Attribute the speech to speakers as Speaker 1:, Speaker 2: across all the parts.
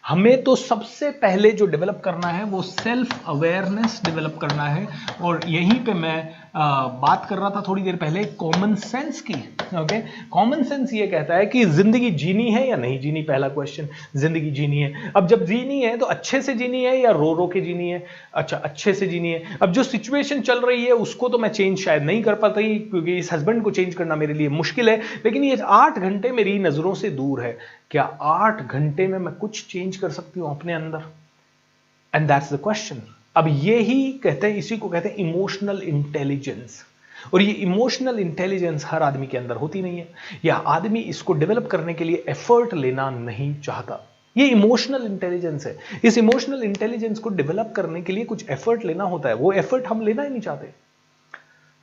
Speaker 1: हमें तो सबसे पहले जो डेवलप करना है वो सेल्फ अवेयरनेस डेवलप करना है। और यहीं पे मैं बात कर रहा था थोड़ी देर पहले कॉमन सेंस की। ओके, कॉमन सेंस ये कहता है कि जिंदगी जीनी है या नहीं जीनी। पहला क्वेश्चन, जिंदगी जीनी है। अब जब जीनी है तो अच्छे से जीनी है या रो रो के जीनी है? अच्छा, अच्छे से जीनी है। अब जो सिचुएशन चल रही है उसको तो मैं चेंज शायद नहीं कर पाता ही, क्योंकि इस हस्बैंड को चेंज करना मेरे लिए मुश्किल है, लेकिन ये 8 घंटे मेरी नजरों से दूर है। क्या 8 घंटे में मैं कुछ चेंज कर सकती हूं अपने अंदर? And that's the question. अब ये ही कहते हैं, इसी को कहते हैं इमोशनल इंटेलिजेंस। और ये इमोशनल इंटेलिजेंस हर आदमी के अंदर होती नहीं है, या आदमी इसको डेवलप करने के लिए एफर्ट लेना नहीं चाहता। ये इमोशनल इंटेलिजेंस है। इस इमोशनल इंटेलिजेंस को डेवलप करने के लिए कुछ एफर्ट लेना होता है, वो एफर्ट हम लेना ही नहीं चाहते।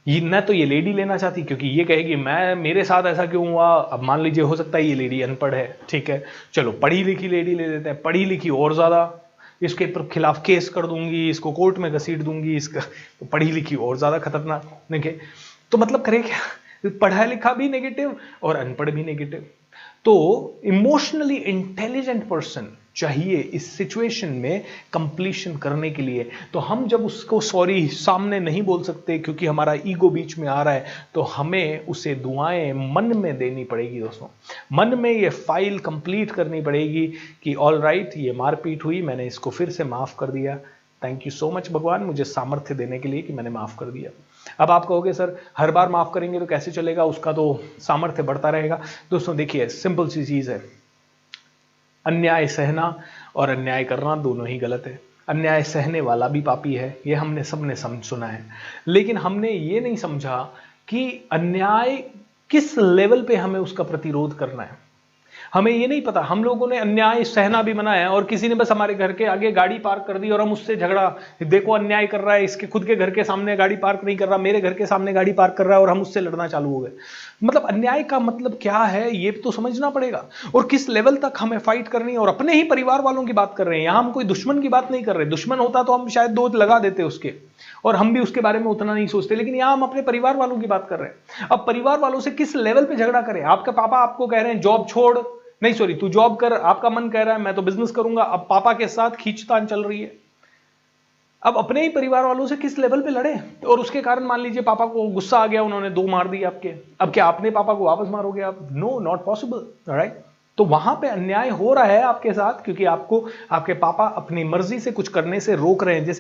Speaker 1: न तो ये लेडी लेना चाहती, क्योंकि ये कहेगी मैं, मेरे साथ ऐसा क्यों हुआ। अब मान लीजिए हो सकता है ये लेडी अनपढ़ है, ठीक है, चलो पढ़ी लिखी लेडी ले लेते हैं। पढ़ी लिखी और ज्यादा, इसके खिलाफ केस कर दूंगी, इसको कोर्ट में घसीट दूंगी, इसका तो पढ़ी लिखी और ज्यादा खतरनाक। देखिए, तो मतलब करे क्या, पढ़ा लिखा भी नेगेटिव और अनपढ़ भी नेगेटिव। तो इमोशनली इंटेलिजेंट पर्सन चाहिए इस सिचुएशन में कंप्लीशन करने के लिए। तो हम जब उसको सॉरी सामने नहीं बोल सकते क्योंकि हमारा ईगो बीच में आ रहा है, तो हमें उसे दुआएं मन में देनी पड़ेगी दोस्तों। मन में ये फाइल कंप्लीट करनी पड़ेगी कि ऑल राइट, ये मारपीट हुई, मैंने इसको फिर से माफ कर दिया। थैंक यू सो मच भगवान, मुझे सामर्थ्य देने के लिए कि मैंने माफ कर दिया। अब आप कहोगे सर हर बार माफ करेंगे तो कैसे चलेगा, उसका तो सामर्थ्य बढ़ता रहेगा। दोस्तों देखिए, सिंपल सी चीज है, अन्याय सहना और अन्याय करना दोनों ही गलत है। अन्याय सहने वाला भी पापी है, ये हमने सबने सुना है। लेकिन हमने ये नहीं समझा कि अन्याय किस लेवल पे हमें उसका प्रतिरोध करना है। हमें ये नहीं पता। हम लोगों ने अन्याय सहना भी मना है, और किसी ने बस हमारे घर के आगे गाड़ी पार्क कर दी और हम उससे झगड़ा, देखो अन्याय कर रहा है, इसके खुद के घर के सामने गाड़ी पार्क नहीं कर रहा, मेरे घर के सामने गाड़ी पार्क कर रहा है, और हम उससे लड़ना चालू हो गए। मतलब अन्याय का मतलब क्या है ये तो समझना पड़ेगा, और किस लेवल तक हमें फाइट करनी है। और अपने ही परिवार वालों की बात कर रहे हैं यहां, हम कोई दुश्मन की बात नहीं कर रहे। दुश्मन होता तो हम शायद 2 लगा देते उसके, और हम भी उसके बारे में उतना नहीं सोचते, लेकिन यहां हम अपने परिवार वालों की बात कर रहे हैं। अब परिवार वालों से किस लेवल पे झगड़ा करें? आपका पापा आपको कह रहे हैं जॉब छोड़, नहीं सॉरी तू जॉब कर, आपका मन कह रहा है मैं तो बिजनेस करूंगा। अब पापा के साथ खींचतान चल रही है। अब अपने ही परिवार वालों से किस लेवल पे लड़े, और उसके कारण मान लीजिए पापा को गुस्सा आ गया, उन्होंने 2 मार दिए आपके। अब क्या आपने पापा को वापस मारोगे आप? No, not possible, right. तो वहां पे अन्याय हो रहा है आपके साथ, क्योंकि आपको आपके पापा अपनी मर्जी से कुछ करने से रोक रहे हैं। जैसे